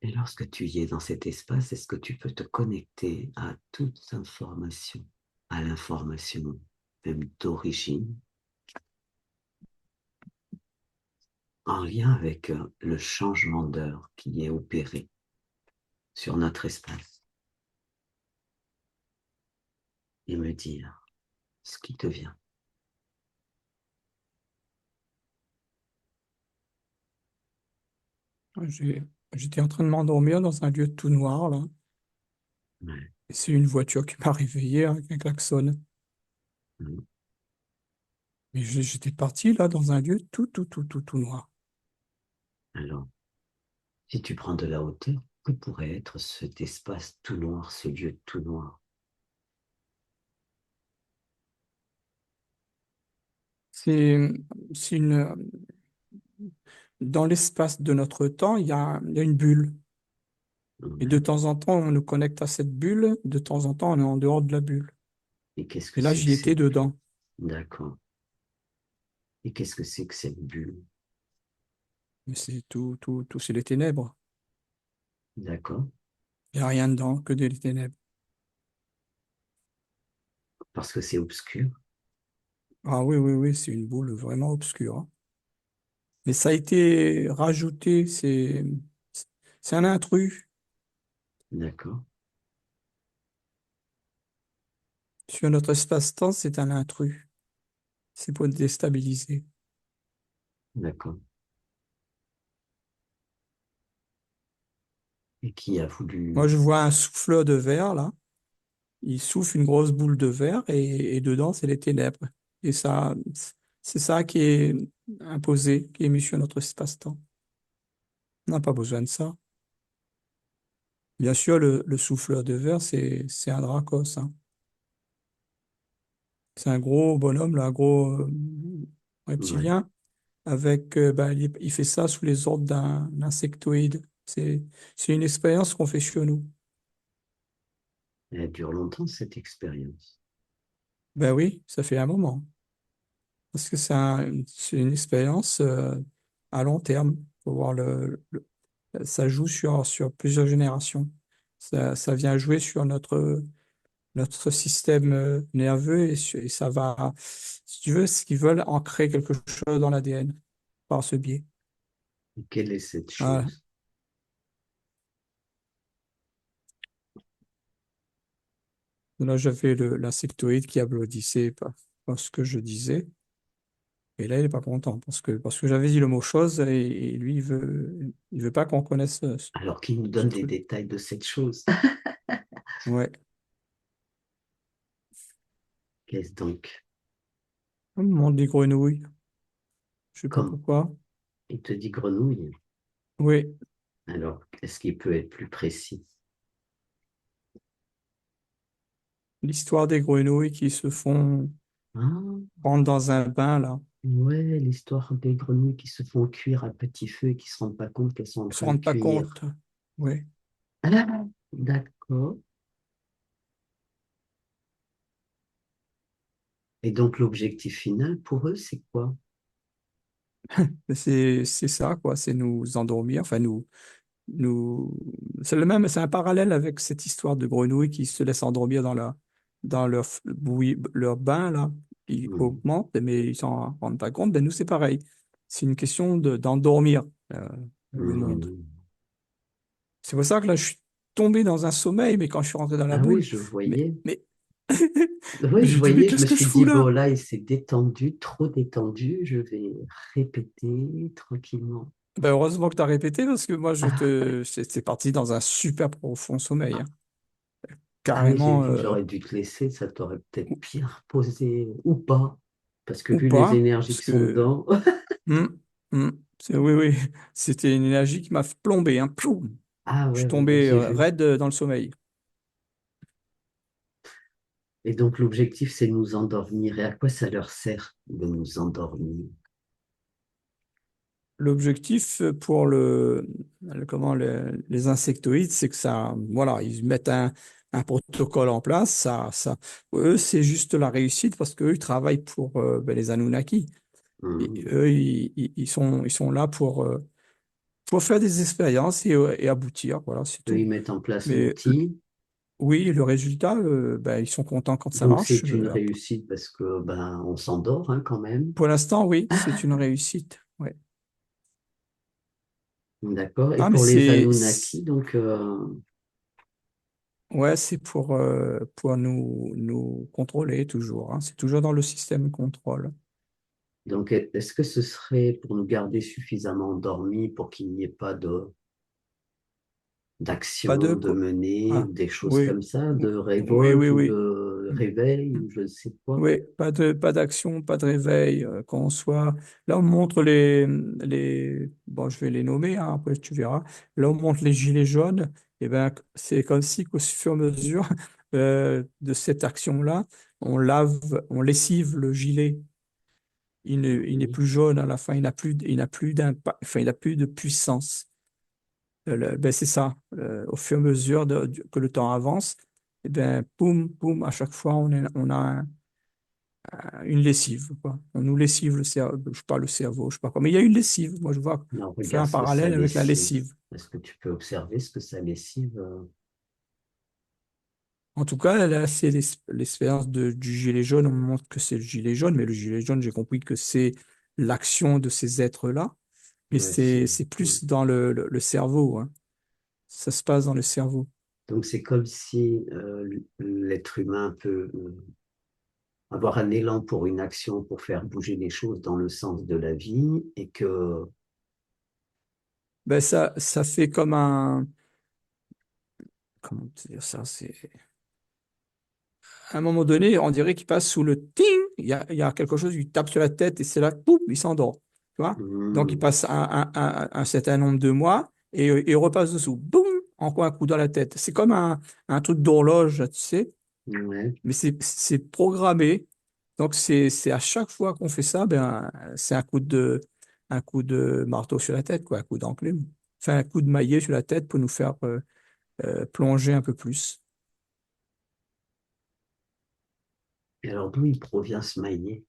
Et lorsque tu y es dans cet espace, est-ce que tu peux te connecter à toute information, à l'information même d'origine, en lien avec le changement d'heure qui est opéré sur notre espace, et me dire ce qui te vient. J'ai- J'étais en train de m'endormir dans un lieu tout noir, là. Ouais. Et c'est une voiture qui m'a réveillé avec un klaxon. Mhm. Mais j'étais parti, là, dans un lieu tout noir. Alors, si tu prends de la hauteur, que pourrait être cet espace tout noir, ce lieu tout noir? C'est, c'est une, dans l'espace de notre temps, il y a une bulle. Et de Ouais. temps en temps, on nous connecte à cette bulle. De temps en temps, on est en dehors de la bulle. Et qu'est-ce que Et là, c'est que j'y étais c'est? dedans. D'accord. Et qu'est-ce que c'est que cette bulle? Mais c'est tout, c'est les ténèbres. D'accord. Il n'y a rien dedans, que des ténèbres. Parce que c'est obscur. Ah oui, oui, oui, c'est une boule vraiment obscure, hein. Mais ça a été rajouté, c'est un intrus. D'accord. Sur notre espace-temps, c'est un intrus. C'est pour déstabiliser. D'accord. Et qui a voulu... Moi, je vois un souffleur de verre, là. Il souffle une grosse boule de verre et dedans, c'est les ténèbres. Et ça, c'est ça qui est imposé, qui est mis sur notre espace-temps. On n'a pas besoin de ça. Bien sûr, le souffleur de verre, c'est un Dracos, hein. C'est un gros bonhomme, là, un gros Ouais. reptilien, avec, ben, il fait ça sous les ordres d'un insectoïde. C'est une expérience qu'on fait chez nous. Elle dure longtemps, cette expérience. Ben oui, ça fait un moment. Parce que c'est une expérience à long terme. Faut voir ça joue sur plusieurs générations. Ça vient jouer sur notre système nerveux et ça va, si tu veux, ce qu'ils veulent ancrer quelque chose dans l'ADN par ce biais. Et quelle est cette Voilà. chose? Là, j'avais l'insectoïde qui applaudissait par ce que je disais. Et là, il n'est pas content parce que j'avais dit le mot chose et lui, il veut pas qu'on connaisse Alors qu'il nous ce donne des truc. détails de cette chose. Ouais. Qu'est-ce donc? On me demande des grenouilles. Je sais pas Comme pourquoi. il te dit grenouille, Oui, alors est-ce qu'il peut être plus précis? l'histoire des grenouilles qui se font Ah, prendre dans un bain, là. ouais, l'histoire des grenouilles qui se font cuire à petit feu et qui se rendent pas compte qu'elles sont en Ils se train de rendent pas cuire. compte. Oui. Ah, d'accord. Et donc l'objectif final pour eux, c'est quoi? C'est ça, quoi. C'est nous endormir. Enfin, nous... C'est le même, c'est un parallèle avec cette histoire de grenouilles qui se laissent endormir dans leur bain, là, qui Hmm. augmente, mais ils s'en rendent pas compte. Ben, nous, c'est pareil. C'est une question d'endormir le monde. Hmm. C'est pour ça que là, je suis tombé dans un sommeil, mais quand je suis rentré dans la Ah oui, boule, je mais, voyais. mais, Oui, mais je j'ai dit, mais voyais, je qu'est-ce me que je suis fous dit, bon, là? là, il s'est détendu, trop détendu, je vais répéter tranquillement. Ben, heureusement que tu as répété, parce que moi, Ah, ouais. j'étais parti dans un super profond sommeil, hein. Ah oui, j'ai Carrément, vu, j'aurais dû te laisser, ça t'aurait peut-être bien reposé ou pas, parce que ou vu les pas, énergies parce qui sont que, dedans. hum, oui, oui, c'était une énergie qui m'a plombé, hein. Ploum. Ah Je ouais, suis ouais, ouais, tombé j'ai vu. raide dans le sommeil. Et donc l'objectif, c'est de nous endormir. Et à quoi ça leur sert de nous endormir? L'objectif pour les insectoïdes, c'est que ça, voilà, ils mettent un protocole en place. Eux, c'est juste la réussite parce qu'eux, ils travaillent pour ben, les Anunnaki. Et Hmm. eux, ils sont là faut faire des expériences et aboutir, voilà, c'est Eux, tout. ils mettent en place Mais l'outil. oui, le résultat, ben, ils sont contents quand ça Donc, marche. c'est une réussite parce que ben, on s'endort hein, quand même. Pour l'instant, oui, c'est une réussite. Ouais. D'accord. Et Ah, mais pour les Anunnaki, donc, ouais, c'est pour nous contrôler toujours, hein. C'est toujours dans le système de contrôle. donc, est-ce que ce serait pour nous garder suffisamment endormis pour qu'il n'y ait pas Pas d'action de de quoi. mener Ah, ou des choses oui, comme ça, de oui, oui, révolte ou oui. de réveil ou je ne sais quoi? Oui, pas d'action, pas de réveil. Quand on soit là, on montre bon, je vais les nommer, hein, après tu verras. Là, on montre les gilets jaunes. Et ben, c'est comme si, qu'au fur et à mesure de cette action-là, on lessive le gilet. Il n'est Mhm. plus jaune à la fin. Il n'a plus d'impact. Enfin, il n'a plus de puissance. Ben, c'est ça. Au fur et à mesure que le temps avance, et ben, boum, boum, à chaque fois, on a une lessive, quoi. On nous lessive le cerveau, je parle le cerveau, je sais pas quoi, mais il y a une lessive. Moi, je vois, Non, on fait regarde un ce que ça parallèle avec la lessive. lessive. Est-ce que tu peux observer ce que ça lessive? En tout cas, là, c'est l'expérience du gilet jaune. On me montre que c'est le gilet jaune, mais le gilet jaune, j'ai compris que c'est l'action de ces êtres-là, mais Ouais, c'est, c'est ouais. plus dans le cerveau, hein. Ça se passe dans le cerveau. Donc c'est comme si l'être humain peut avoir un élan pour une action, pour faire bouger les choses dans le sens de la vie, et que, Ben, ça fait comme comment te dire ça, c'est, à un moment donné, on dirait qu'il passe sous le ting, il y a quelque chose, il tape sur la tête et c'est là, pouf, il s'endort. Tu vois? Donc, il hmm, passe un certain nombre de mois et il repasse dessous. Boum, encore un coup dans la tête. C'est comme un truc d'horloge, tu sais, ouais. mais c'est programmé. Donc, c'est à chaque fois qu'on fait ça, ben, c'est un coup de marteau sur la tête, quoi, un coup d'enclume. Enfin, un coup de maillet sur la tête pour nous faire plonger un peu plus. Et alors d'où il provient ce maillet?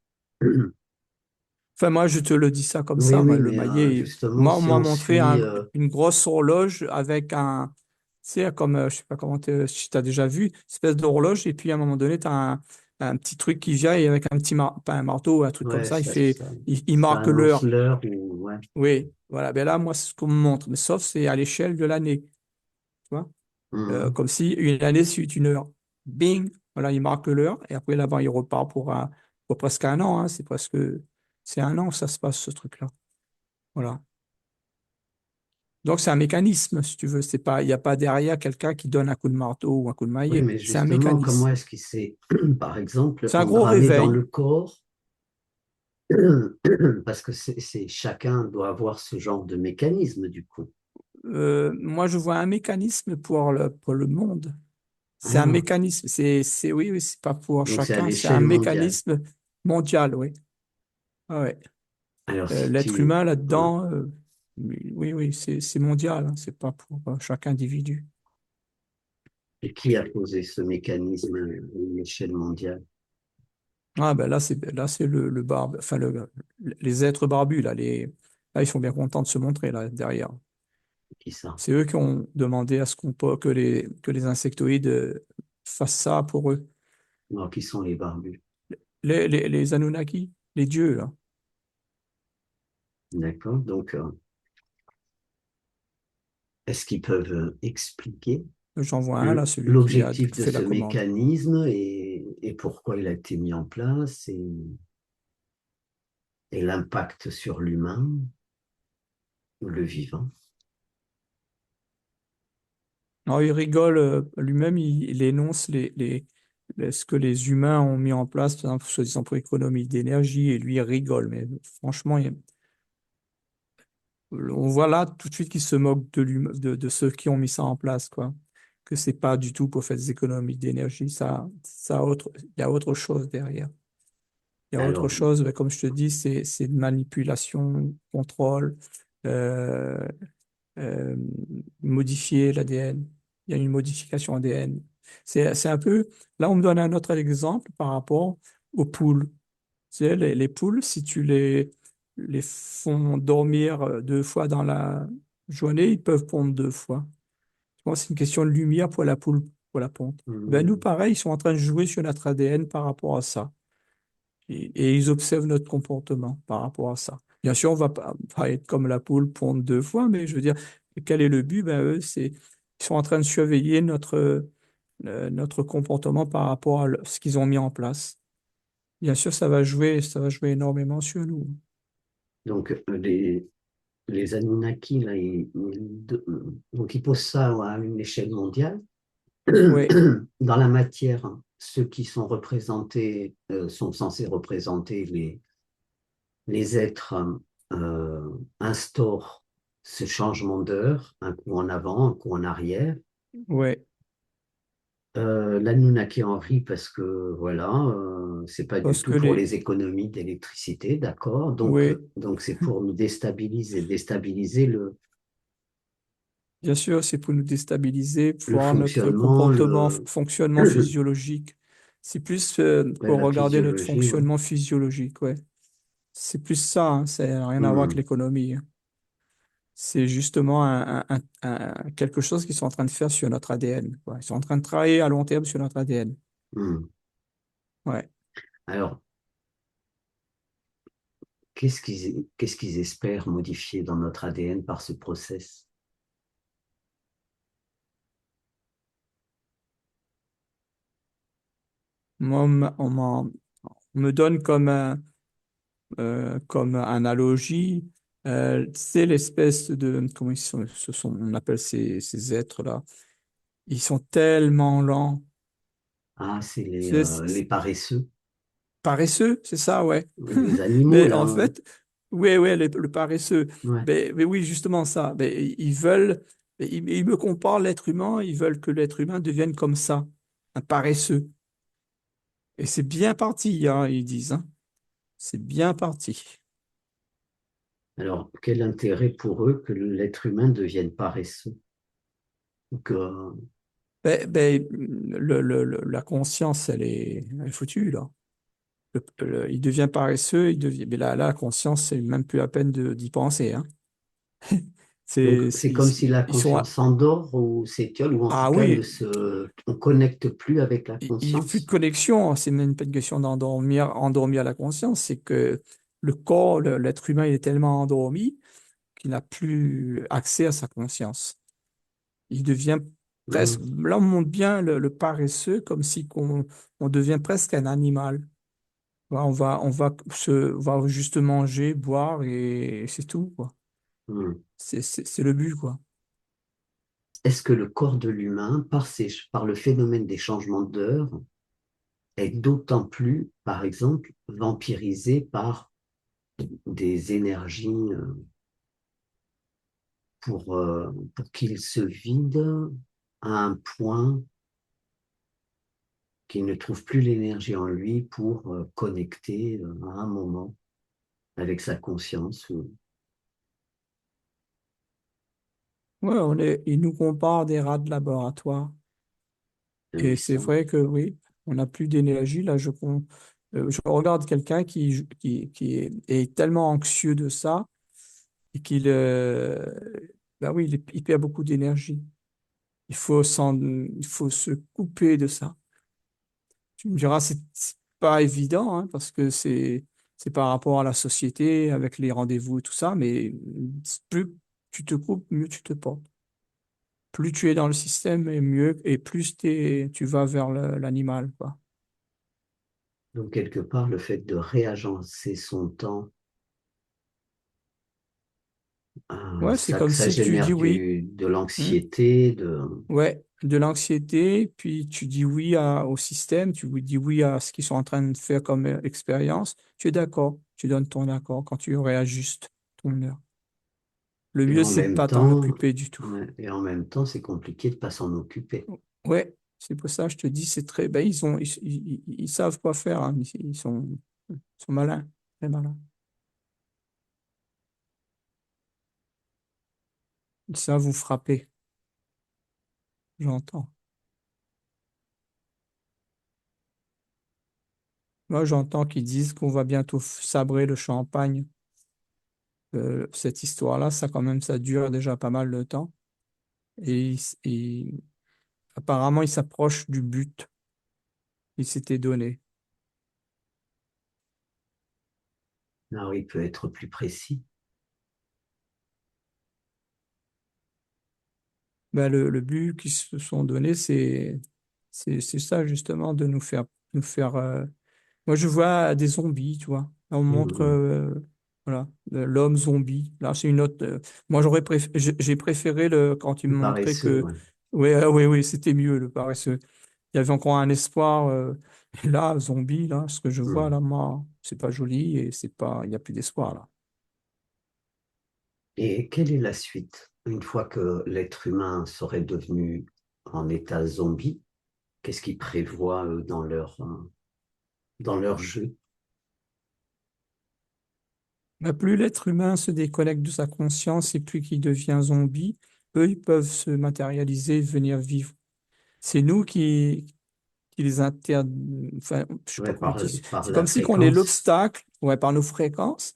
Enfin, moi, je te le dis ça comme Oui, ça, moi, oui, le mais maillet. justement, Moi, on si m'a on montré suit, une grosse horloge avec tu sais, comme, je sais pas comment si tu as déjà vu, une espèce d'horloge, et puis à un moment donné, tu as un petit truc qui vient et avec un petit, pas un marteau, un truc comme ouais, ça, il ça marque annonce l'heure. l'heure ou, ouais. Oui, voilà. Ben là, moi, c'est ce qu'on me montre, mais sauf c'est à l'échelle de l'année, tu vois. Mhm. Comme si une année suit une heure. Bing, voilà, il marque l'heure, et après, là-bas, il repart pour presque un an, hein, c'est un an, ça se passe, ce truc-là. Voilà. Donc, c'est un mécanisme, si tu veux. C'est pas, il n'y a pas derrière quelqu'un qui donne un coup de marteau ou un coup de Oui, maillet. mais C'est un justement, comment mécanisme. est-ce qu'il s'est, par exemple, C'est un gros engrammé dans réveil. le corps? Parce que chacun doit avoir ce genre de mécanisme, du coup. Moi, je vois un mécanisme pour le monde. C'est un Ah, mécanisme. Oui, oui, c'est pas pour donc c'est à chacun. C'est un l'échelle mondiale. mécanisme mondial, oui. Ah ouais. Alors, si L'être tu... humain Ouais. là-dedans, oui, oui, c'est mondial, hein. C'est pas pour chaque individu. Et qui a posé ce mécanisme à l'échelle mondiale? Ah ben là, c'est le barbe, enfin les êtres barbus là, ils sont bien contents de se montrer là derrière. Qui ça? C'est eux qui ont demandé à ce que les insectoïdes fassent ça pour eux. Alors, qui sont les barbus? Les Anunnaki, les dieux, là. D'accord. Donc, est-ce qu'ils peuvent expliquer J'en vois un là, celui qui l'objectif de fait ce la commande. mécanisme et pourquoi il a été mis en place et l'impact sur l'humain ou le vivant? Alors il rigole lui-même, il énonce ce que les humains ont mis en place, par exemple, soi-disant pour économie d'énergie, et lui il rigole. Mais franchement, on voit là tout de suite qu'il se moque de ceux qui ont mis ça en place, quoi. Que c'est pas du tout pour faire des économies d'énergie, il y a autre chose derrière. Il y a autre Alors, chose, mais comme je te dis, c'est de manipulation, contrôle, euh, euh, modifier l'ADN. Il y a une modification ADN. C'est un peu, là, on me donne un autre exemple par rapport aux poules. Tu sais, les poules, si tu les font dormir deux fois journée, ils peuvent pondre 2 fois. Je pense que c'est une question de lumière pour la poule, pour la ponte. Ben, nous, Hmm. pareil, ils sont en train de jouer sur notre ADN par rapport à ça. Et ils observent notre comportement par rapport à ça. Bien sûr, on va pas être comme la poule pondre 2 fois, mais je veux dire, quel est le but? Ben, eux, ils sont en train de surveiller notre comportement par rapport à ce qu'ils ont mis en place. Bien sûr, ça va jouer énormément sur nous. Donc, les Anunnaki, là, donc ils posent ça à une échelle mondiale. Oui, Dans la matière, ceux qui sont représentés sont censés représenter les êtres instaurent ce changement d'heure, un coup en avant, un coup en arrière. oui. L'Anunnaki en rit parce que voilà, c'est pas du Parce tout que pour les économies d'électricité, d'accord? oui, Donc c'est pour nous déstabiliser bien sûr, c'est pour nous déstabiliser, pour le voir notre fonctionnement, comportement, fonctionnement physiologique. C'est plus ouais, pour la regarder notre physiologie, ouais. fonctionnement physiologique, ouais. C'est plus ça, hein, ça n'a rien à voir avec Hmm, l'économie, hein. C'est justement quelque chose qu'ils sont en train de faire sur notre ADN, quoi. Ils sont en train de travailler à long terme sur notre ADN. hmm. Ouais. Alors, qu'est-ce qu'ils espèrent modifier dans notre ADN par ce process? Moi, on me donne comme analogie, c'est l'espèce de, comment ils sont, on appelle ces êtres-là. Ils sont tellement lents. Ah, c'est C'est les paresseux, paresseux, c'est ça, ouais. les animaux, Mais en là. fait, ouais, ouais, le paresseux. Ouais. Mais oui, justement ça. Mais ils veulent, ils me comparent l'être humain, ils veulent que l'être humain devienne comme ça, un paresseux. Et c'est bien parti, hein, ils disent, hein. C'est bien parti. Alors, quel intérêt pour eux que l'être humain devienne paresseux? Ou que, La conscience, elle est foutue, là. Il devient paresseux, mais là, la conscience, c'est même plus la peine d'y penser, hein. donc, c'est comme si la Ils sont, conscience s'endort ou s'étiole, ou en tout ah cas, oui, on connecte plus avec la il n'y a plus de conscience. connexion, hein. C'est même pas une question endormir la conscience, c'est que le corps, l'être humain, il est tellement endormi qu'il n'a plus accès à sa conscience. Il devient presque, Hum, là, on montre bien le paresseux comme si on devient presque un animal. Voilà, on va juste manger, boire et c'est tout, quoi. hum. C'est le but, quoi. Est-ce que le corps de l'humain, par le phénomène des changements d'heure, est d'autant plus, par exemple, vampirisé par des énergies pour qu'il se vide à un point qu'il ne trouve plus l'énergie en lui pour connecter à un moment avec sa conscience. Ouais, ils nous comparent des rats de laboratoire. Et c'est Amusant. vrai que oui, on n'a plus d'énergie. Là, je regarde quelqu'un est tellement anxieux de ça et ben oui, il perd beaucoup d'énergie. Il faut se couper de ça. Tu me diras, c'est pas évident, hein, parce que c'est par rapport à la société, avec les rendez-vous et tout ça, mais plus tu te coupes, mieux tu te portes. Plus tu es dans le système, et mieux, et plus tu vas vers l'animal, quoi. Donc, quelque part, le fait de réagencer son temps, Ouais, c'est comme ça si tu dis génère oui. de Hmm. l'anxiété, Ouais, de l'anxiété, puis tu dis oui au système, tu dis oui à ce qu'ils sont en train de faire comme expérience. Tu es d'accord, tu donnes ton accord quand tu réajustes ton heure. Le et mieux, en c'est de même pas t'en temps, occuper du tout. ouais, et en même temps, c'est compliqué de pas s'en occuper. Ouais, c'est pour ça que je te dis, c'est très. Ben, ils savent quoi faire, hein. Ils sont malins, très malins. Ils savent vous frapper, j'entends. Moi, j'entends qu'ils disent qu'on va bientôt sabrer le champagne cette histoire-là, ça quand même, ça dure déjà pas mal de temps. Et apparemment, il s'approche du but qu'il s'était donné. Alors, il peut être plus précis. Ben, le but qu'ils se sont donné, c'est ça justement, de nous faire. Moi, je vois des zombies, tu vois. Là, on montre, Mhm. voilà, l'homme zombie. Là, c'est une autre. Moi, j'ai préféré quand il me montrait Paresseux, que, ouais. oui, oui, oui, c'était mieux le paresseux. Il y avait encore un espoir. Et là, zombie, là, ce que je vois Mhm. là, moi, c'est pas joli et c'est pas, il n'y a plus d'espoir là. Et quelle est la suite? Une fois que l'être humain serait devenu en état zombie, qu'est-ce qu'ils prévoient dans leur jeu? Plus l'être humain se déconnecte de sa conscience et plus qu'il devient zombie, eux, ils peuvent se matérialiser, venir vivre. C'est nous qui les enfin, je sais pas Ouais, comment dire. par C'est la comme si qu'on est fréquence. l'obstacle, ouais, par nos fréquences.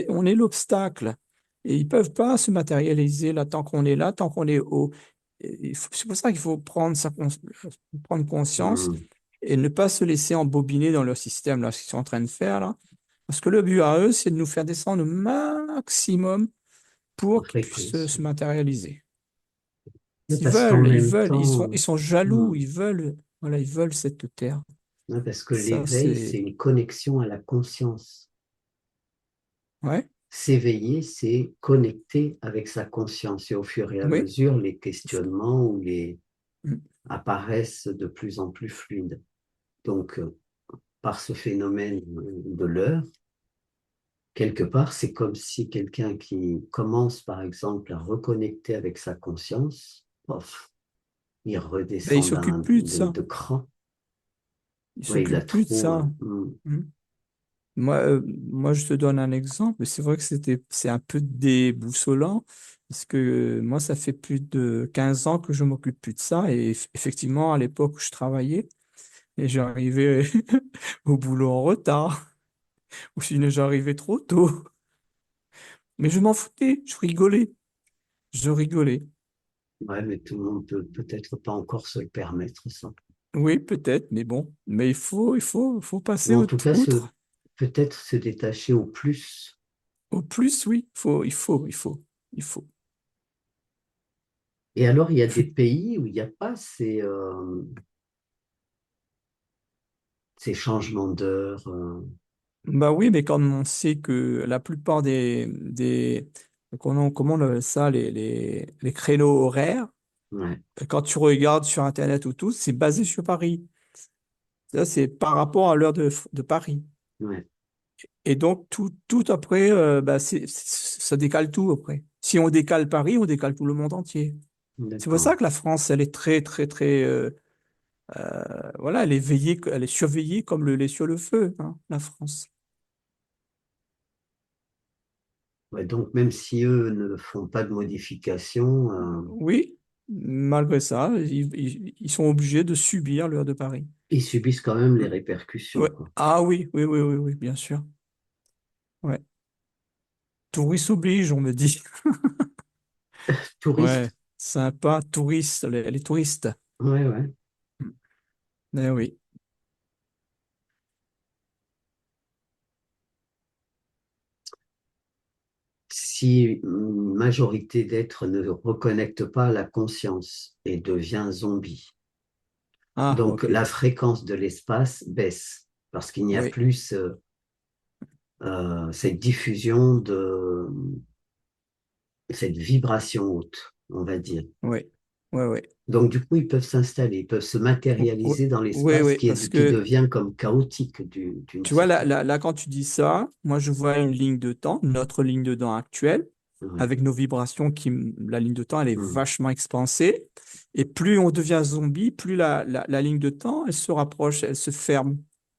On est l'obstacle. Et ils peuvent pas se matérialiser là tant qu'on est là, tant qu'on est haut. C'est pour ça qu'il faut prendre conscience Mhm. et ne pas se laisser embobiner dans leur système, là, ce qu'ils sont en train de faire, là. Parce que le but à eux, c'est de nous faire descendre au maximum En pour qu'ils puissent se fréquence. matérialiser. Mais Ils parce qu'en veulent, ils même veulent, temps, ils sont jaloux, hmm, voilà, ils veulent cette terre. ouais, parce que Ça, l'éveil, c'est c'est, une connexion à la conscience. ouais, S'éveiller, c'est connecter avec sa conscience. Et au fur et à oui, mesure, les questionnements ou les mm. apparaissent de plus en plus fluides. Donc, par ce phénomène de l'heure, quelque part, c'est comme si quelqu'un qui commence, par exemple, à reconnecter avec sa conscience, pof, il Ben, ils redescend s'occupent plus de ça. de cran. Ils Ouais, il a s'occupent plus de trop. ça. Mm. Moi, je te donne un exemple. C'est vrai que c'est un peu déboussolant parce que moi, ça fait plus de 15 ans que je m'occupe plus de ça. Et effectivement, à l'époque où je travaillais, et j'arrivais au boulot en retard, ou sinon j'arrivais trop tôt. Mais je m'en foutais, je rigolais. Ouais, mais tout le monde peut peut-être pas encore se le permettre, ça. Oui, peut-être, mais bon. Mais il faut Ou passer en tout cas, outre. peut-être se détacher au plus. Au plus, oui, il faut. Et alors, il y a des Faut- pays où il n'y a pas ces changements d'heure. Bah oui, mais comme on sait que la plupart comment on appelle ça, les créneaux horaires, Ouais, quand tu regardes sur Internet ou tout, c'est basé sur Paris. Ça, c'est par rapport à l'heure de Paris. ouais, Et donc, tout après, bah, ça décale tout après. Si on décale Paris, on décale tout le monde entier. C'est pour d'accord. ça que la France, elle est très, très, très, voilà, elle est surveillée comme le lait sur le feu, hein, la France. Ouais, donc, même si eux ne font pas de modifications, Oui, malgré ça, ils sont obligés de subir l'heure de Paris. ils subissent quand même les Mm. répercussions, Ouais. quoi. Ah oui, oui, oui, oui, oui, bien sûr. Ouais. Touriste oblige, on me dit. Touristes, Ouais, sympa, touriste, les touristes. ouais, ouais. Mm. Eh oui. Si une majorité d'êtres ne reconnectent pas la conscience et devient zombie, Ah, donc ok. la fréquence de l'espace baisse parce qu'il n'y a Oui, plus cette diffusion cette vibration haute, on va dire. oui, oui, oui. Donc du coup, ils peuvent s'installer, ils peuvent se Oui, matérialiser dans oui, l'espace oui, parce qui que devient comme chaotique d'une tu vois, certaine. là, quand tu dis ça, moi, je vois une ligne de temps, notre ligne de temps actuelle, Ouais. avec nos vibrations la ligne de temps, elle est Mm. vachement expansée. Et plus on devient zombie, plus la ligne de temps, elle se rapproche, elle se ferme.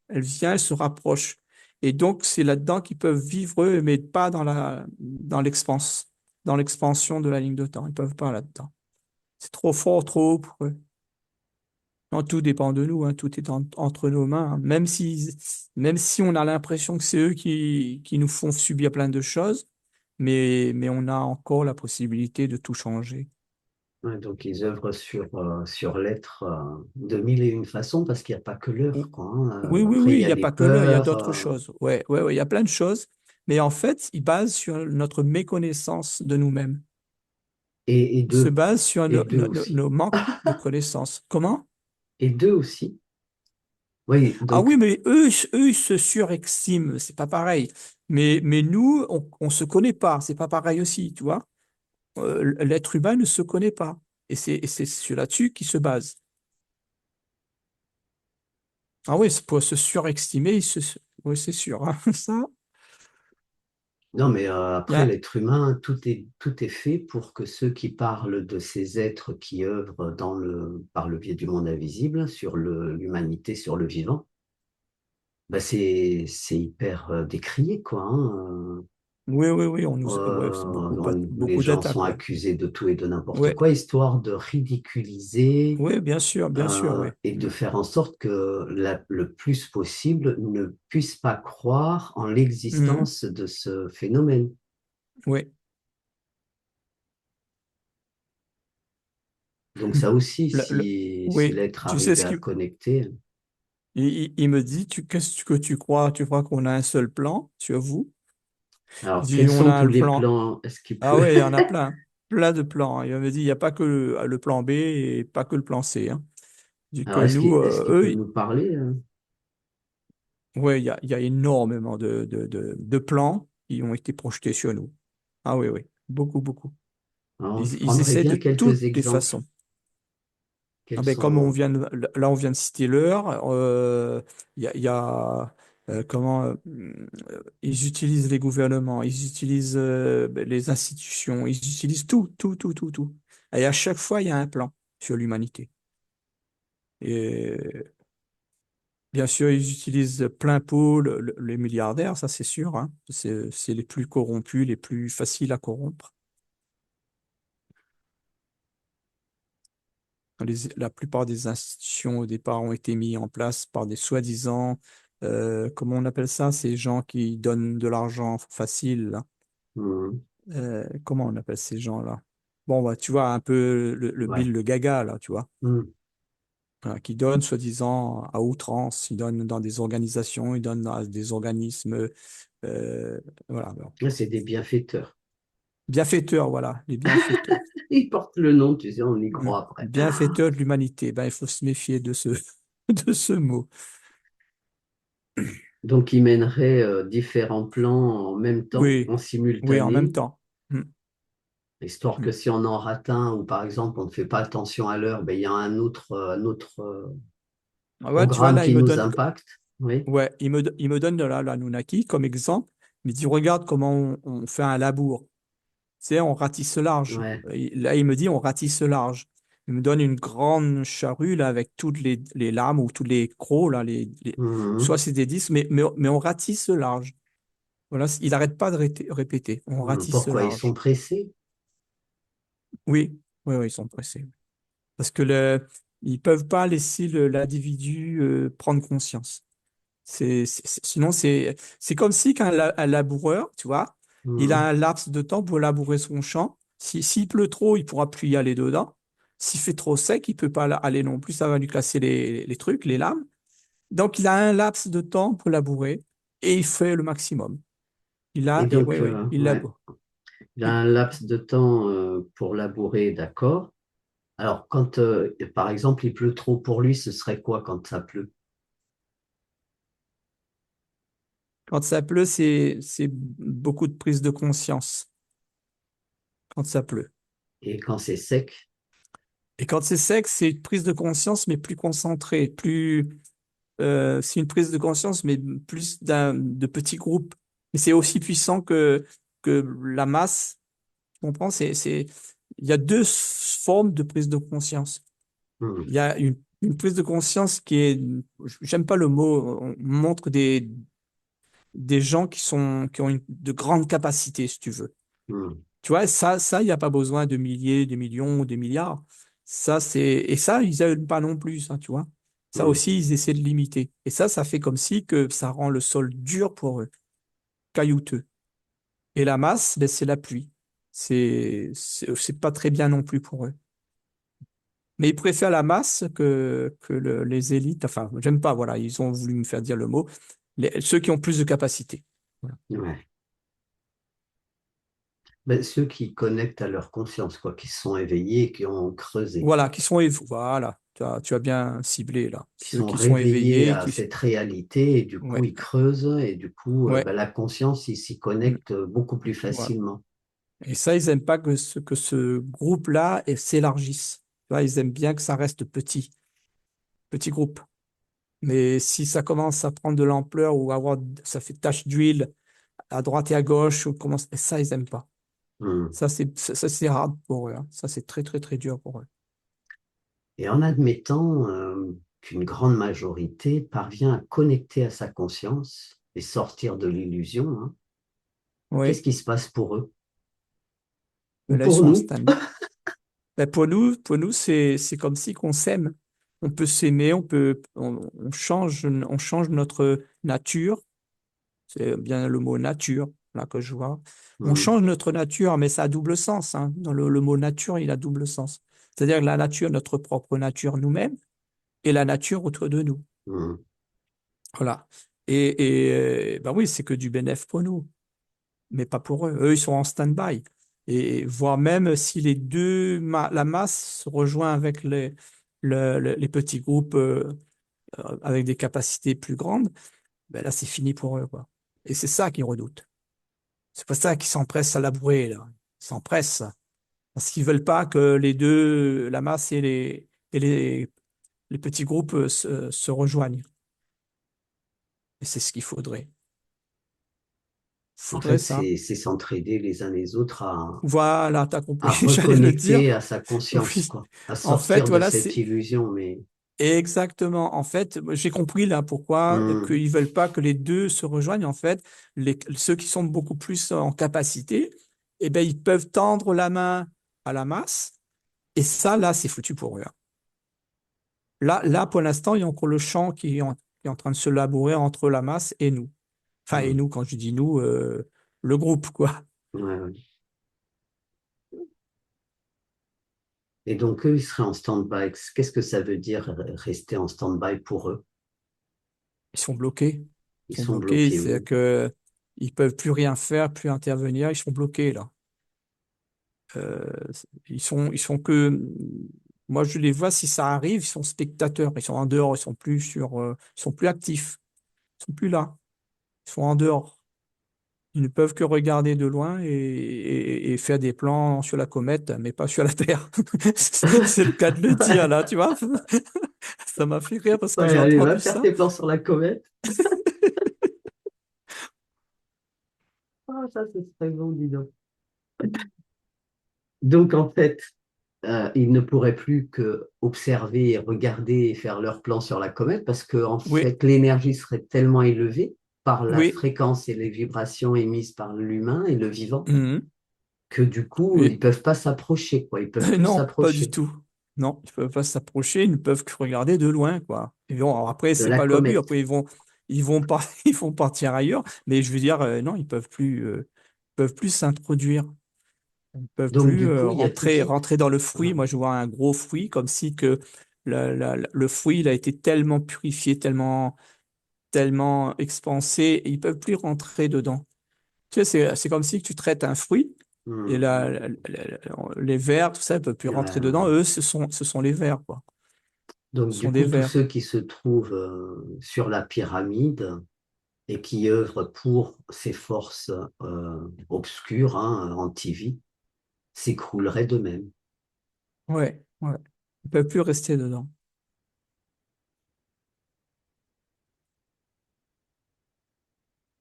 Elle vient, elle se rapproche. Et donc, c'est là-dedans qu'ils peuvent vivre, eux, mais pas dans l'expansion de la ligne de temps. Ils peuvent pas là-dedans. C'est trop fort, trop haut pour eux. Non, tout dépend de nous, hein, tout est entre nos mains, hein. Même si on a l'impression que c'est eux qui nous font subir plein de choses, mais on a encore la possibilité de tout changer. Ouais, donc ils œuvrent sur l'être de mille et une façons parce qu'il n'y a pas que l'œuvre, Ou- quoi, hein. Oui, oui, Après, il oui, y il a n'y a les pas que là, il y a peurs. d'autres choses. Ouais, ouais, ouais, il y a plein de choses, mais en fait, il base sur notre méconnaissance de nous-mêmes. Et Il se deux. base sur Et deux aussi. nos manques de connaissances. Comment? Et deux aussi. Oui, Ah donc, oui, mais eux, ils se surestiment, c'est pas pareil. Mais nous, on se connaît pas, c'est pas pareil aussi, tu vois. L'être humain ne se connaît pas. Et c'est sur là-dessus qu'il se base. Ah oui, c'est pour se surestimer, oui, c'est sûr, hein. Ça, non, mais il y après, a- l'être humain, tout est fait pour que ceux qui parlent de ces êtres qui œuvrent par le biais du monde invisible, sur l'humanité, sur le vivant, bah c'est hyper décrié, quoi, hein. oui, oui, oui, ouais, c'est Les beaucoup gens sont d'attaques, ouais. accusés de tout et de n'importe Ouais, quoi, histoire de ridiculiser ouais, bien sûr, ouais. et de faire en sorte que le plus possible ne puisse pas croire en Mhm. l'existence de ce phénomène. Ouais. Donc ça aussi, Le- le- si oui, l'être tu sais arrivait ce à qu'il connecter, il me dit, qu'est-ce que tu crois? Tu crois qu'on a un seul plan sur vous? Je alors dis, quels on a sont tous un les plan. plans? Est-ce qu'il Ah peut... ouais, il y en a plein, plein de plans. Il me dit, il n'y a pas que le plan B et pas que le plan C, hein. Il dit que Alors nous, est-ce qu'il peut nous parler? ouais, il y a énormément de plans qui ont été projetés sur nous. Ah oui, oui, beaucoup, beaucoup. Alors, je Ils prendrais essaient de bien quelques toutes les exemples. façons. Ah Quels ben, comme on sont... vient là, on vient de citer l'heure, il y a comment ils utilisent les gouvernements, ils utilisent ben, les institutions, ils utilisent tout, tout, tout, tout, tout. Et à chaque fois, il y a un plan sur l'humanité. Et bien sûr, ils utilisent plein pot les milliardaires, ça c'est sûr, hein. C'est les plus corrompus, les plus faciles à corrompre. La plupart des institutions au départ ont été mises en place par des soi-disant, comment on appelle ça, ces gens qui donnent de l'argent facile, là. Hmm, Comment on appelle ces gens-là? Bon, bah, tu vois, un peu le ouais. Bill le Gaga, là, tu vois, Hmm. qui donnent soi-disant à outrance, ils donnent dans des organisations, ils donnent dans des organismes, euh, voilà. Bon. Là, c'est des bienfaiteurs. Bienfaiteurs, voilà, les bienfaiteurs. Ils portent le nom, tu sais, on y Mm. croit après. Bienfaiteurs de l'humanité, ben, il faut se méfier de de ce mot. Donc, ils mèneraient différents plans en même temps, Oui, en oui, en même simultané, temps. Mm, histoire que mm. si on en rate un, ou par exemple, on ne fait pas attention à l'heure, ben, il y a un autre Ah ouais, tu vois, programme là, qui nous impacte. Oui. ouais, il me donne de l'Anunnaki comme exemple. Il me dit, regarde comment on fait un labour. Tu sais, on ratisse large. Ouais. Là, il me dit, on ratisse large. Il me donne une grande charrue, là, avec toutes les lames ou tous les crocs, là, soit Mhm. c'est des 10, mais on ratisse large. Voilà, il n'arrête pas de répéter. On Mhm. ratisse Pourquoi ils sont large. pressés? Oui, oui, oui, ils sont pressés. Parce que ils peuvent pas laisser l'individu prendre conscience. Sinon, c'est comme si un laboureur, tu vois, il a Mhm. un laps de temps pour labourer son champ. S'il pleut trop, il pourra plus y aller dedans. S'il fait trop sec, il peut pas aller non plus. Ça va lui casser les trucs, les lames. Donc, il a un laps de temps pour labourer et il fait le maximum. Et Oui, donc, oui, il ouais, laboure. il a Oui. un laps de temps pour labourer, d'accord. Alors, quand, par exemple, il pleut trop pour lui, ce serait quoi quand ça pleut? Quand ça pleut, c'est beaucoup de prise de conscience quand ça pleut. Et quand c'est sec? Et quand c'est sec, c'est une prise de conscience, mais plus concentrée, c'est une prise de conscience, mais plus de petits groupes. Mais c'est aussi puissant que la masse. Tu comprends? Il y a deux formes de prise de conscience. Mhm. Il y a une prise de conscience qui est, j'aime pas le mot, on montre des gens qui ont de grandes capacités, si tu veux. Mhm. Tu vois, il n'y a pas besoin de milliers, de millions ou de milliards. Et ça, ils n'aiment pas non plus, ça, tu vois. Ça Mhm. aussi, ils essaient de limiter. Et ça fait comme si que ça rend le sol dur pour eux, caillouteux. Et la masse, ben, c'est la pluie. C'est pas très bien non plus pour eux. Mais ils préfèrent la masse que les élites. Enfin, j'aime pas, voilà, ils ont voulu me faire dire le mot. Ceux qui ont plus de capacité. Voilà. Ouais. Ben, ceux qui connectent à leur conscience, quoi, qui se sont éveillés et qui ont creusé, Voilà, voilà, tu as bien ciblé là. qui Ceux sont qui sont réveillés éveillés, à cette réalité et du coup, ouais, ils creusent et du coup, ouais, ben, la conscience, ils s'y mm, connectent beaucoup plus voilà. facilement. Et ça, ils aiment pas que ce groupe-là s'élargisse. Tu vois, ils aiment bien que ça reste petit, petit groupe. Mais si ça commence à prendre de l'ampleur ou ça fait tache d'huile à droite et à gauche, ça, ils aiment pas. Hmm. Ça, c'est rare pour eux, hein. Ça, c'est très, très, très dur pour eux. Et en admettant qu'une grande majorité parvient à connecter à sa conscience et sortir de l'illusion, hein, qu'est-ce Oui. qui se passe pour eux? Ou Mais là, ils pour sont en nous? stand. Ben, pour nous, c'est comme si qu'on s'aime. On peut s'aimer, on change notre nature. C'est bien le mot nature, là, que je vois. On Hmm, change notre nature, mais ça a double sens, hein. Dans le mot nature, il a double sens. C'est-à-dire la nature, notre propre nature nous-mêmes, et la nature autour de nous. hmm. Voilà. Et ben oui, c'est que du bénéfice pour nous, mais pas pour eux. Eux, ils sont en stand-by. Et voire même si la masse se rejoint avec les petits groupes avec des capacités plus grandes, ben là, c'est fini pour eux, quoi. Et c'est ça qu'ils redoutent. C'est pour ça qu'ils s'empressent à labourer, là. Ils s'empressent parce qu'ils veulent pas que les deux, la masse et les petits groupes se rejoignent. Et c'est ce qu'il faudrait. Il En faudrait fait, ça. c'est s'entraider les uns les autres Voilà, t'as compris, à j'allais le dire. reconnecter à sa conscience, Oui. quoi, à En fait, sortir de voilà, cette c'est illusion. Mais exactement. En fait, moi, j'ai compris là pourquoi hmm, qu'ils veulent pas que les deux se rejoignent. En fait, ceux qui sont beaucoup plus en capacité, eh ben, ils peuvent tendre la main à la masse. Et ça, là, c'est foutu pour eux, hein. Là, pour l'instant, il y a encore le champ qui est en train de se labourer entre la masse et nous. Enfin, et hmm, nous, quand je dis nous, le groupe, quoi. ouais, ouais. Et donc, eux, ils seraient en stand-by. Qu'est-ce que ça veut dire rester en stand-by pour eux? Ils sont bloqués. Ils Ils sont sont bloqués. bloqués C'est où? que ils peuvent plus rien faire, plus intervenir. Ils sont bloqués, là. Euh, ils sont que, moi, je les vois, si ça arrive, ils sont spectateurs. Ils sont en dehors. Ils sont plus actifs. Ils sont plus là. Ils sont en dehors. Ils ne peuvent que regarder de loin et faire des plans sur la comète, mais pas sur la Terre. C'est le cas de le dire, là, tu vois. Ça m'a fait rire parce que Ouais, j'ai allez, va entendu faire ça. tes plans sur la comète. Ah, ça, ce serait bon, dis donc. Donc, en fait, ils ne pourraient plus que observer, regarder et faire leurs plans sur la comète parce que, en Oui, fait, l'énergie serait tellement élevée par la oui. fréquence et les vibrations émises par l'humain et le vivant Mhm. que, du coup, ils Et peuvent pas s'approcher, quoi. Ils peuvent plus non, pas du s'approcher tout. Non, ils peuvent pas s'approcher, ils ne peuvent que regarder de loin, quoi. Et bon, alors après, de c'est la pas leur but. comète. Après, ils vont pas, ils vont partir ailleurs. Mais je veux dire, non, ils peuvent plus s'introduire. Ils peuvent Donc, plus du coup, il y a rentrer, toujours. rentrer dans le fruit. Moi, je vois un gros fruit comme si que le fruit, il a été tellement purifié, tellement, tellement expansé, et ils peuvent plus rentrer dedans. Tu sais, c'est comme si tu traites un fruit et Hmm. les vers, tout ça, ils peuvent plus rentrer dedans. Ouais. Eux, ce sont les vers, quoi. Donc, Ce du sont des coup, tous vers. ceux qui se trouvent sur la pyramide et qui œuvrent pour ces forces obscures, hein, anti-vie, s'écrouleraient d'eux-mêmes. Ouais, ouais. Ils peuvent plus rester dedans.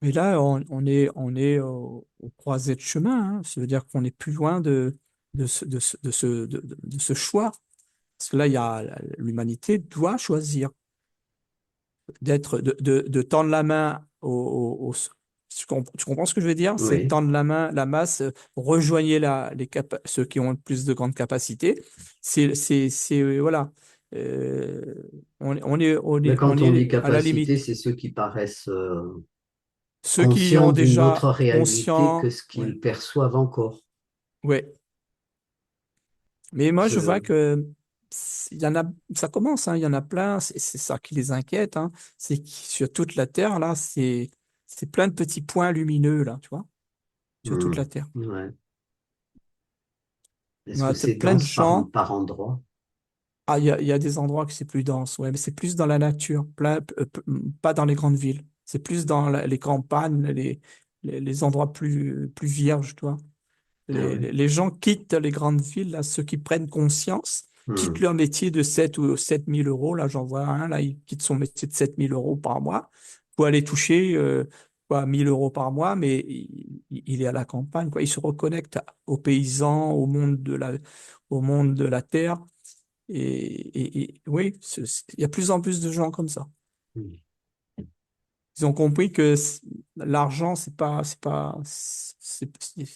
Mais là, on est au croisé de chemin, hein. Ça veut dire qu'on est plus loin de ce choix. Parce que là, l'humanité doit choisir de tendre la main tu comprends ce que je veux dire? C'est Oui. tendre la main, la masse, rejoignez ceux qui ont le plus de grandes capacités. Voilà. Euh, on est, on est, on Mais est, on quand on dit est à la capacité, limite. c'est ceux qui paraissent Ceux qui conscient ont d'une déjà autre réalité que conscient, ce ouais, qu'ils perçoivent encore. ouais. Mais moi, je vois Je, que il y en a, ça commence, hein, il y en a plein. C'est ça qui les inquiète, hein, c'est que sur toute la Terre là, c'est plein de petits points lumineux là, tu vois, sur toute la Terre. ouais. Est-ce que Ouais, t'as c'est plein de dense gens. par endroit? Ah, il y a des endroits que c'est plus dense, ouais, mais c'est plus dans la nature, pas dans les grandes villes. C'est plus dans les campagnes, les endroits plus vierges, tu vois. Ah ouais. Les gens quittent les grandes villes, là, ceux qui prennent conscience, quittent Hmm. leur métier de 7 ou 7 000 euros. Là, j'en vois un, là, il quitte son métier de 7 000 euros par mois pour aller toucher quoi, 1 000 euros par mois, mais il est à la campagne, quoi. Il se reconnecte aux paysans, au monde de la terre. Et oui, il y a plus en plus de gens comme ça. Hmm. Ils ont compris que l'argent, il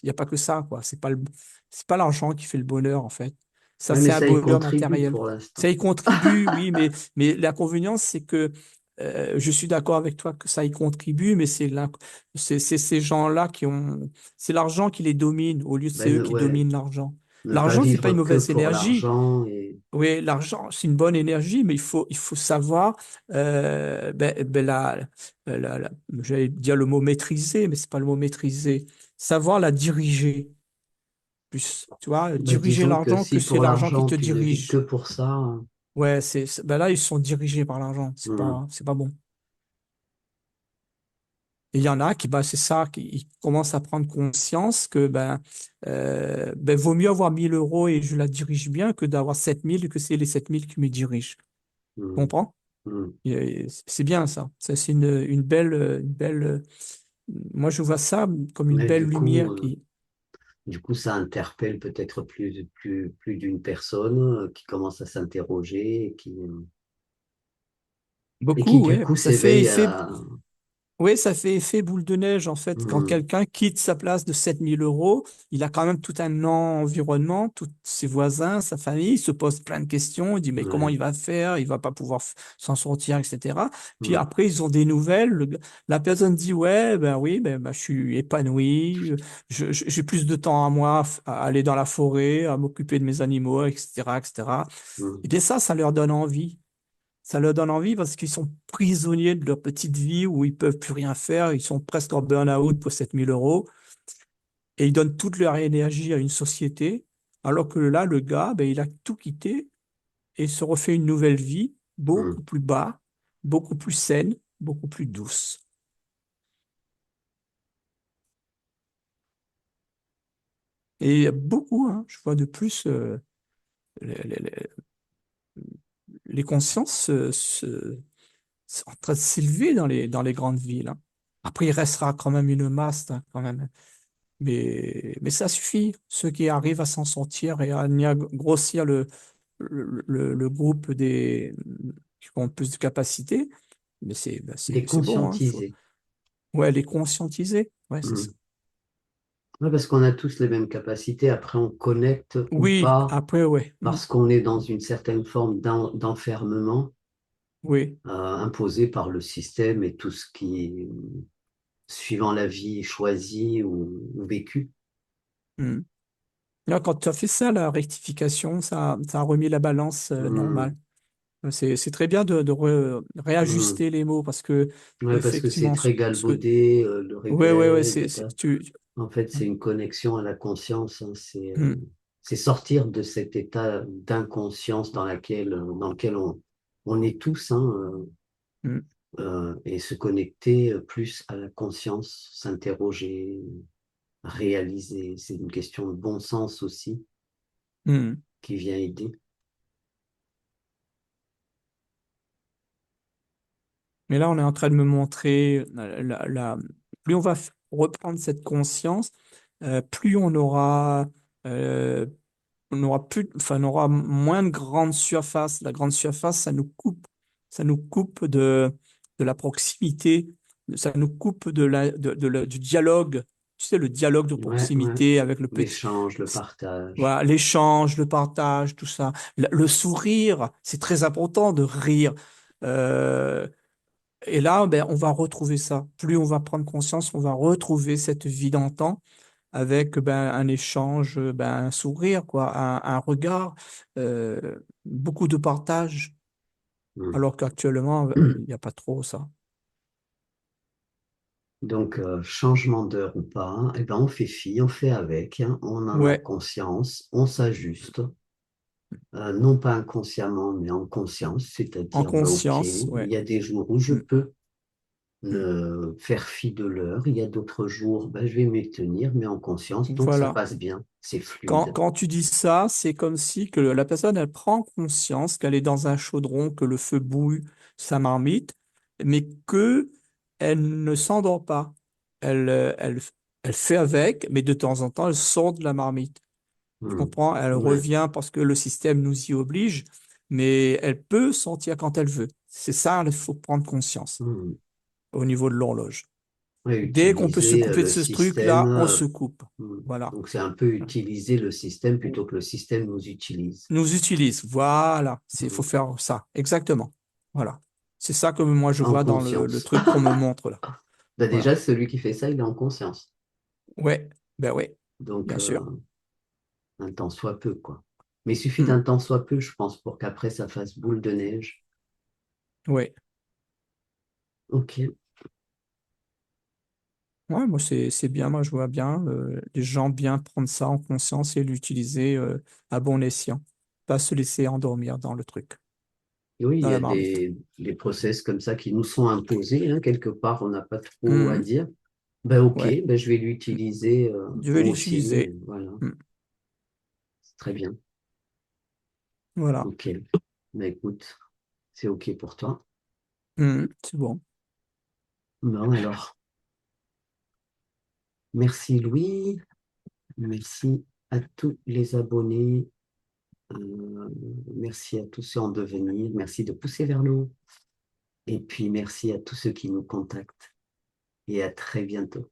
n'y a pas que ça, quoi. C'est pas l'argent qui fait le bonheur, en fait. Ça, Ouais, mais c'est un ça y bonheur contribue matériel. pour Ça l'instant. y contribue, oui, mais l'inconvénient, c'est que je suis d'accord avec toi que ça y contribue, mais c'est ces gens-là c'est l'argent qui les domine au lieu de c'est Ben, eux qui ouais, dominent l'argent. ne pas L'argent, c'est pas vivre une que mauvaise pour énergie. l'argent et Oui, l'argent, c'est une bonne énergie, mais il faut savoir, j'allais dire le mot maîtriser, mais c'est pas le mot maîtriser, savoir la diriger plus, tu vois, ben, diriger disons que l'argent que si c'est pour l'argent qui l'argent te tu ne vis que dirige. pour ça, Ouais, ben là, ils sont dirigés par l'argent, hmm, c'est pas bon. Et il y en a qui, bah, c'est ça, qui ils commencent à prendre conscience que, vaut mieux avoir 1 000 euros et je la dirige bien que d'avoir 7 000 et que c'est les 7 000 qui me dirigent. Tu hmm, comprends? hmm. C'est bien ça. Ça, c'est une belle. Moi, je vois ça comme une Mais belle lumière qui. du coup, ça interpelle peut-être plus d'une personne qui commence à s'interroger et qui Beaucoup, du ouais. coup Ça fait s'éveille effet. à... Oui, ça fait effet boule de neige, en fait. Quand Hmm, quelqu'un quitte sa place de 7 000 euros, il a quand même tout un environnement, tous ses voisins, sa famille, il se pose plein de questions, il dit, mais comment ouais, il va faire? Il va pas pouvoir s'en sortir, etc. Puis hmm, après, ils ont des nouvelles. La personne dit, ouais, ben oui, je suis épanoui, j'ai plus de temps à moi à aller dans la forêt, à m'occuper de mes animaux, etc., etc. Et cetera. hmm, Et bien ça leur donne envie. Ça leur donne envie parce qu'ils sont prisonniers de leur petite vie où ils peuvent plus rien faire. Ils sont presque en burn-out pour 7 000 euros et ils donnent toute leur énergie à une société. Alors que là, le gars, il a tout quitté et se refait une nouvelle vie hmm. beaucoup plus bas, beaucoup plus saine, beaucoup plus douce. Et il y a beaucoup, hein, je vois de plus, les, les- les- les consciences sont en train de s'élever dans les grandes villes, hein. Après, il restera quand même une masse, hein, quand même. Mais ça suffit. Ceux qui arrivent à s'en sortir et à grossir le groupe qui ont plus de capacité, mais Les c'est bon, hein, conscientiser. ouais, les conscientiser. Ouais, c'est ça. Hmm. Ouais, parce qu'on a tous les mêmes capacités. Après, on connecte ou Oui, pas après, ouais. parce qu'on est dans une certaine forme d'enfermement Oui. imposé par le système et tout ce qui, suivant la vie choisie ou vécue. Mm. Là, quand tu as fait ça, la rectification, ça a remis la balance Hmm, normale. C'est très bien de hmm. réajuster les mots parce que, Ouais, parce que c'est effectivement, très ce que. galvaudé, le Ouais, réveil. tu. En fait, c'est une connexion à la conscience, hein. Mm, C'est sortir de cet état d'inconscience dans lequel on est tous, hein, mm, et se connecter plus à la conscience, s'interroger, réaliser. C'est une question de bon sens aussi mm. qui vient aider. Mais là, on est en train de me montrer, plus on va reprendre cette conscience, plus euh, on aura plus, enfin, on aura moins de grande surface. La grande surface, ça nous coupe de la proximité, ça nous coupe du dialogue. Tu sais, le dialogue de Ouais, ouais. proximité avec le petit, L'échange, le partage. voilà, l'échange, le partage, tout ça. Le sourire, c'est très important de rire. Euh, Et là, ben, on va retrouver ça. Plus on va prendre conscience, on va retrouver cette vie d'antan avec ben, un échange, ben, un sourire, quoi, un regard, beaucoup de partage, Mm. alors qu'actuellement, il n'y a pas trop ça. Donc, changement d'heure ou pas, hein, eh ben, on fait fi, on fait avec, hein, on en a Ouais, conscience, on s'ajuste, non pas inconsciemment, mais en conscience, en c'est-à-dire, ben, OK, conscience, il ouais. y a des jours où je Mm, peux mm. faire fi de l'heure, il y a d'autres jours, ben, je vais m'y tenir, mais en conscience, donc ça Voilà. passe bien, c'est Quand, fluide. quand tu dis ça, c'est comme si que la personne, elle prend conscience qu'elle est dans un chaudron, que le feu bouille sa marmite, mais que elle ne s'endort pas. Elle fait avec, mais de temps en temps, elle sort de la marmite. Tu Mm. comprends? Elle Ouais. revient parce que le système nous y oblige, mais elle peut sortir quand elle veut. C'est ça, il faut prendre conscience Mm. au niveau de l'horloge. Ouais, Dès qu'on peut se utiliser couper de le ce système. truc-là, on se coupe. Mm. Voilà. Donc, c'est un peu utiliser le système plutôt que le système nous utilise. Nous utilise. Voilà. Faut Mm. faire ça. Exactement. Voilà. C'est ça que moi je En vois dans le conscience. truc qu'on me montre là. Bah Voilà. déjà, celui qui fait ça, il est en conscience. Ouais. Ben ouais. Donc, Bien sûr. un temps soit peu, quoi. Mais il suffit Hmm. d'un temps soit peu, je pense, pour qu'après, ça fasse boule de neige. Ouais. OK. Ouais, moi c'est bien. Moi je vois bien les gens bien prendre ça en conscience et l'utiliser à bon escient. Pas se laisser endormir dans le truc, Et oui, il dans y la a marmite. des process comme ça qui nous sont imposés, hein. Quelque part, on n'a pas trop à Hmm. dire. Ben, OK, Ouais. ben, je vais l'utiliser, Je vais moi aussi. l'utiliser. Voilà. Hmm. C'est très bien. Voilà. OK. Ben, écoute, c'est OK pour toi. Hmm. C'est bon. Bon, alors, merci Louis. Merci à tous les abonnés. Euh, merci à tous ceux en devenir. Merci de pousser vers nous. Et puis merci à tous ceux qui nous contactent. Et à très bientôt.